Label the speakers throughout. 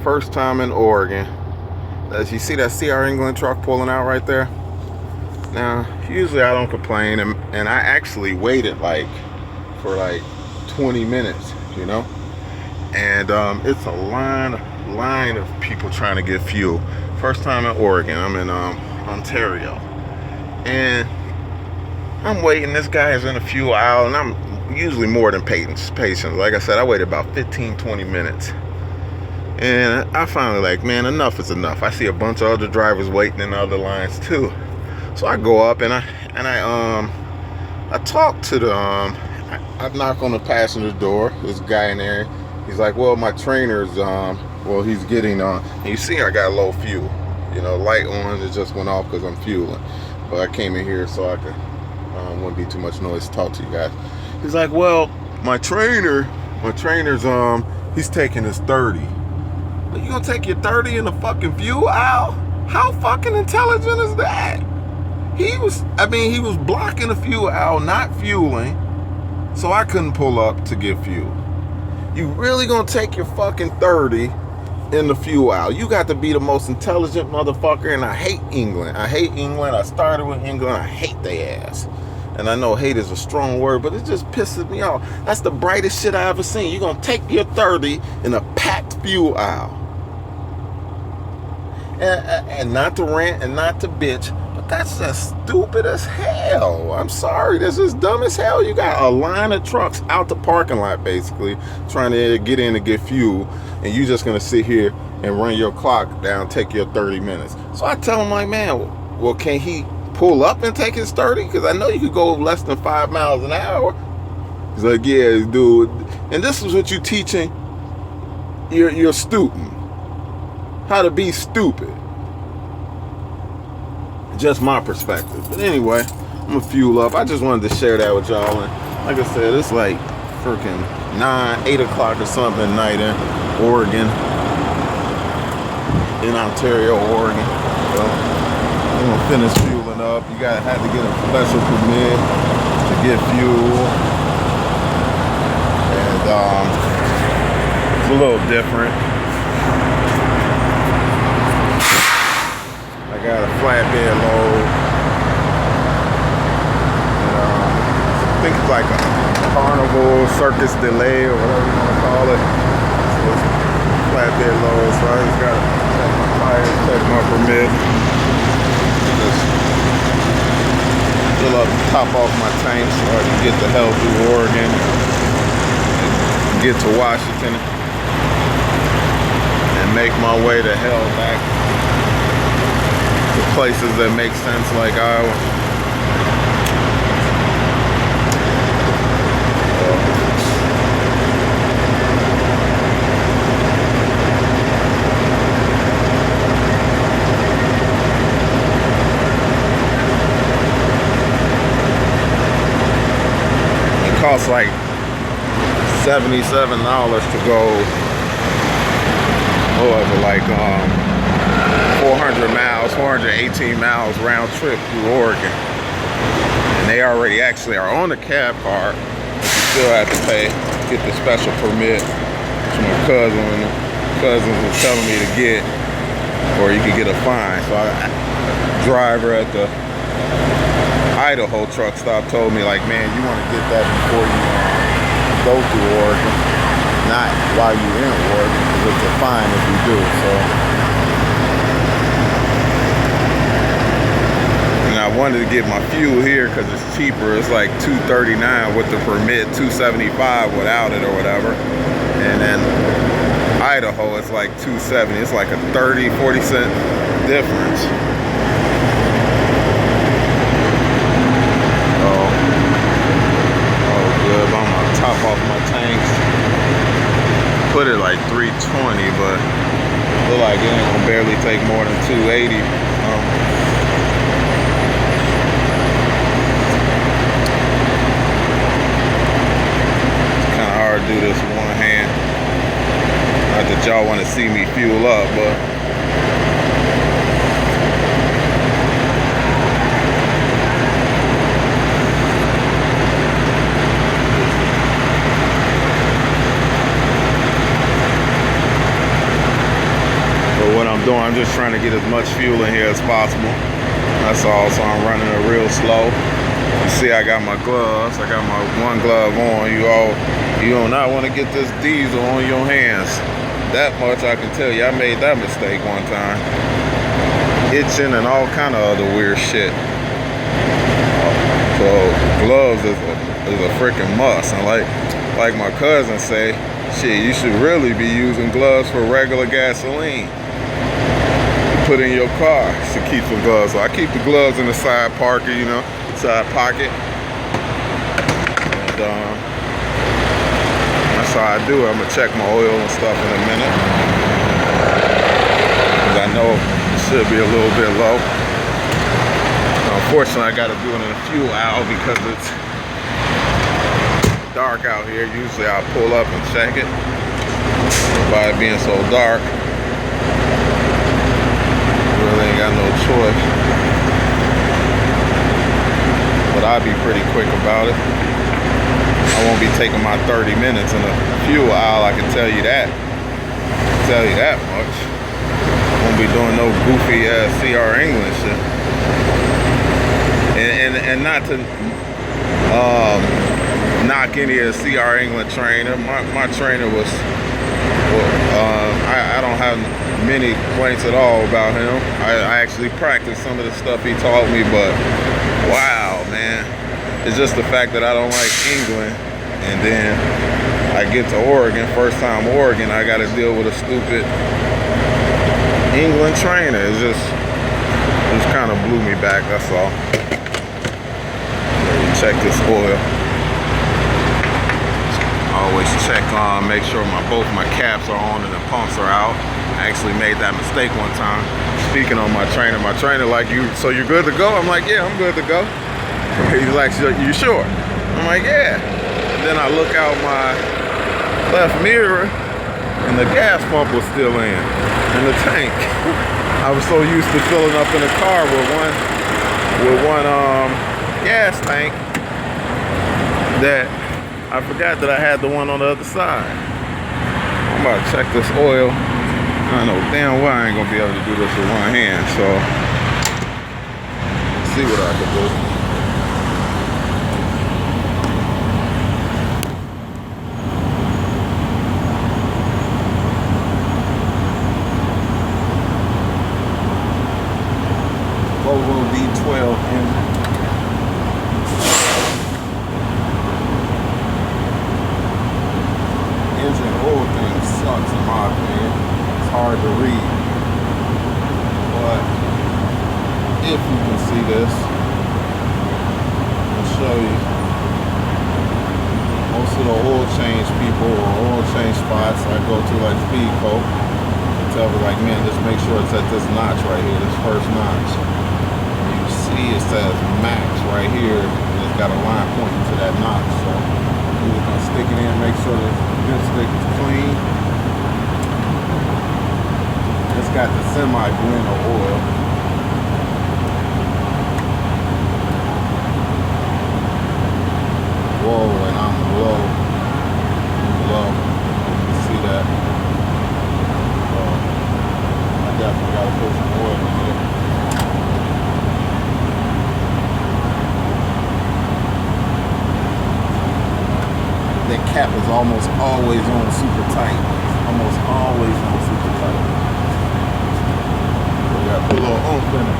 Speaker 1: First time in Oregon. As you see that CR England truck pulling out right there. Now, usually I don't complain, and I actually waited for 20 minutes, you know. And it's a line of people trying to get fuel. First time in Oregon. I'm in Ontario, and I'm waiting. This guy is in the fuel aisle, and I'm usually more than patient. Like I said, I waited about 15-20 minutes. And I finally man, enough is enough. I see a bunch of other drivers waiting in other lines too. So I go up and I talk to the I knock on the passenger door. This guy in there, he's like, well, my trainer's he's getting and you see I got low fuel. You know, light on, it just went off because I'm fueling. But I came in here so I could wouldn't be too much noise to talk to you guys. He's like, well, my trainer's he's taking his 30. But you gonna take your 30 in the fucking fuel aisle? How fucking intelligent is that? He was blocking the fuel aisle, not fueling, so I couldn't pull up to get fuel. You really gonna take your fucking 30 in the fuel aisle? You got to be the most intelligent motherfucker, and I hate England. I started with England. I hate their ass. And I know hate is a strong word, but it just pisses me off. That's the brightest shit I ever seen. You're gonna take your 30 in a packed fuel aisle. And not to rant and not to bitch, but that's just stupid as hell. I'm sorry, this is dumb as hell. You got a line of trucks out the parking lot, basically, trying to get in to get fuel, and you just gonna sit here and run your clock down, take your 30 minutes. So I tell him, like, man, well, can he pull up and take his 30? Because I know you could go less than 5 miles an hour. He's like, yeah, dude. And this is what you teaching your student. How to be stupid. Just my perspective. But anyway, I'm gonna fuel up. I just wanted to share that with y'all. And like I said, it's like freaking 8 o'clock or something at night in Oregon. In Ontario, Oregon. So I'm gonna finish fueling up. You gotta have to get a special permit to get fuel. And it's a little different. I got a flatbed load. And, I think it's like a carnival circus delay or whatever you want to call it. So it's flatbed load, so I just gotta check my tires, check my permit. Just fill up, top off my tank so I can get the hell through Oregon and get to Washington and make my way the hell back to places that make sense, like Iowa. It costs like $77 to go, like 400 miles, 418 miles round trip through Oregon. And they already actually are on the cab car, but you still have to pay, get the special permit, which my cousins was telling me to get, or you could get a fine. So a driver at the Idaho truck stop told me, like, man, you want to get that before you go through Oregon, not while you're in Oregon, because it's a fine if you do. So, and I wanted to get my fuel here because it's cheaper. It's like $2.39 with the permit, $2.75 without it or whatever. And then Idaho, it's like $2.70. It's like a 30-40 cent difference. Good. I'm gonna top off my tanks. Put it like 320, but look like it ain't gonna barely take more than 280. It's kind of hard to do this with one hand. Not that y'all want to see me fuel up, but I'm doing. I'm just trying to get as much fuel in here as possible. That's all. So I'm running it real slow. You see, I got my gloves. I got my one glove on. You do not want to get this diesel on your hands. That much I can tell you. I made that mistake one time. Itching and all kind of other weird shit. So gloves is a freaking must. And like my cousin say, shit, you should really be using gloves for regular gasoline. Put in your car to keep the gloves. So I keep the gloves in the side pocket, you know, side pocket. And that's how I do it. I'm gonna check my oil and stuff in a minute. Cause I know it should be a little bit low. Unfortunately, I gotta do it in a fuel aisle because it's dark out here. Usually I'll pull up and check it. By it being so dark, really ain't got no choice. But I'll be pretty quick about it. I won't be taking my 30 minutes in a fuel aisle, I can tell you that. Tell you that much. I won't be doing no goofy ass CR England shit. And not to knock any of the CR England trainer. My trainer was, I don't have many complaints at all about him. I actually practiced some of the stuff he taught me, but wow, man. It's just the fact that I don't like England, and then I get to Oregon, first time Oregon, I gotta deal with a stupid England trainer. It just kind of blew me back, that's all. Check this oil. Always check on, make sure both my caps are on and the pumps are out. I actually made that mistake one time. Speaking on my trainer like, so you're good to go? I'm like, yeah, I'm good to go. He's like, you sure? I'm like, yeah. And then I look out my left mirror and the gas pump was still in the tank. I was so used to filling up in the car with one gas tank that I forgot that I had the one on the other side. I'm about to check this oil. I know damn well I ain't gonna be able to do this with one hand, so let's see what I can do. Volvo V12 engine. Engine oil thing sucks in my opinion. It's hard to read. But if you can see this, I'll show you. Most of the oil change people or oil change spots I go to, like Speed Coat, tell me like, man, just make sure it's at this notch right here, this first notch. You see it says max right here, and it's got a line pointing to that notch. So we're just gonna stick it in, make sure the dipstick is clean. It's got the semi-blend of oil. Whoa, and I'm low. You can see that. So I definitely gotta put some oil in here. That cap is almost always on super tight. Almost always on super tight. So we gotta put a little oomph in it.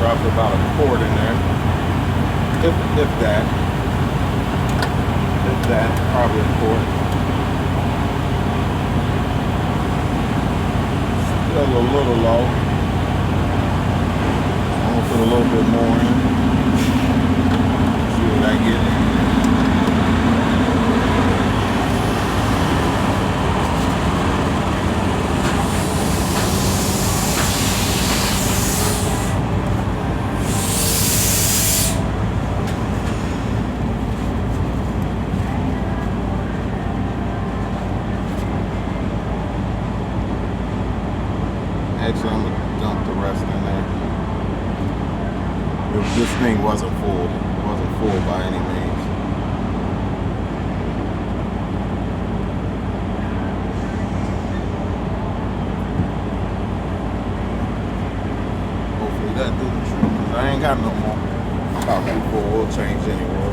Speaker 1: dropped about a quart in there. If that. If that, probably a quart. Still a little low. I'm gonna put a little bit more in. See what I get. Actually, I'm gonna dump the rest in there. This thing wasn't full. It wasn't full by any means. Hopefully that do the trick, because I ain't got no more. About that full oil change anyway.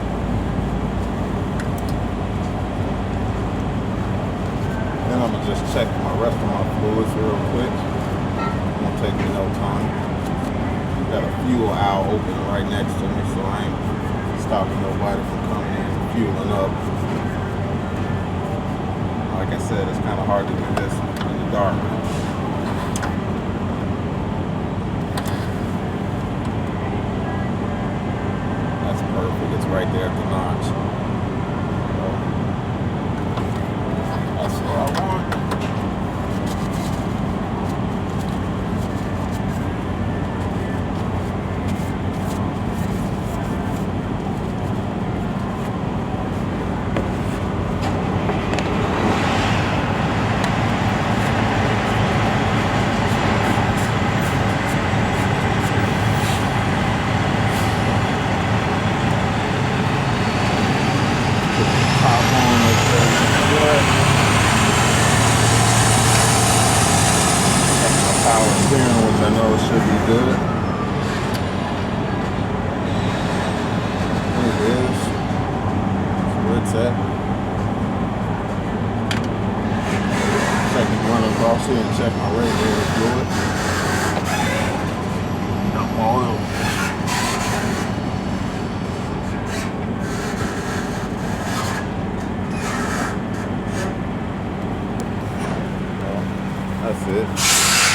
Speaker 1: Then I'm gonna just check my rest of my fluids real quick. Won't take me no time. Got a fuel aisle open right next to me, so I ain't stopping nobody from coming in and fueling up. Like I said, it's kind of hard to do this in the dark. That's perfect. It's right there at the notch. So, that's what I want. Power steering, which I know should be good. There it is. That's where it's at. Checking running across here and check my radiator fluid. Dump my oil. That's it.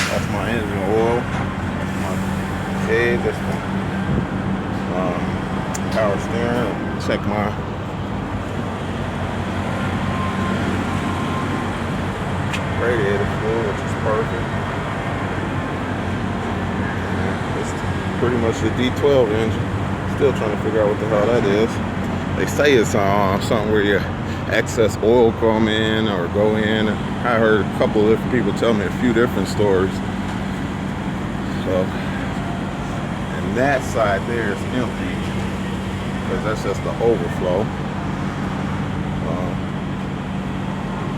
Speaker 1: That's my engine oil. That's my cage. That's my power steering. Check my radiator fluid, which is perfect. It's pretty much the D12 engine. Still trying to figure out what the hell that is. They say it's something where your excess oil come in or go in. I heard a couple of different people tell me a few different stories. So, and that side there is empty because that's just the overflow.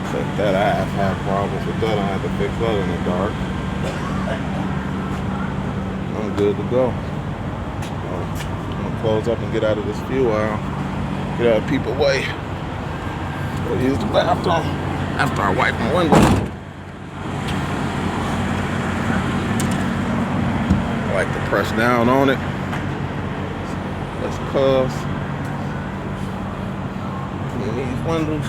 Speaker 1: Check that. I have had problems with that. I had to fix that in the dark. I'm good to go. I'm gonna close up and get out of this fuel aisle. Get out of people's way. Go use the bathroom after I wipe my window. I like to press down on it. Let's cuffs. These windows.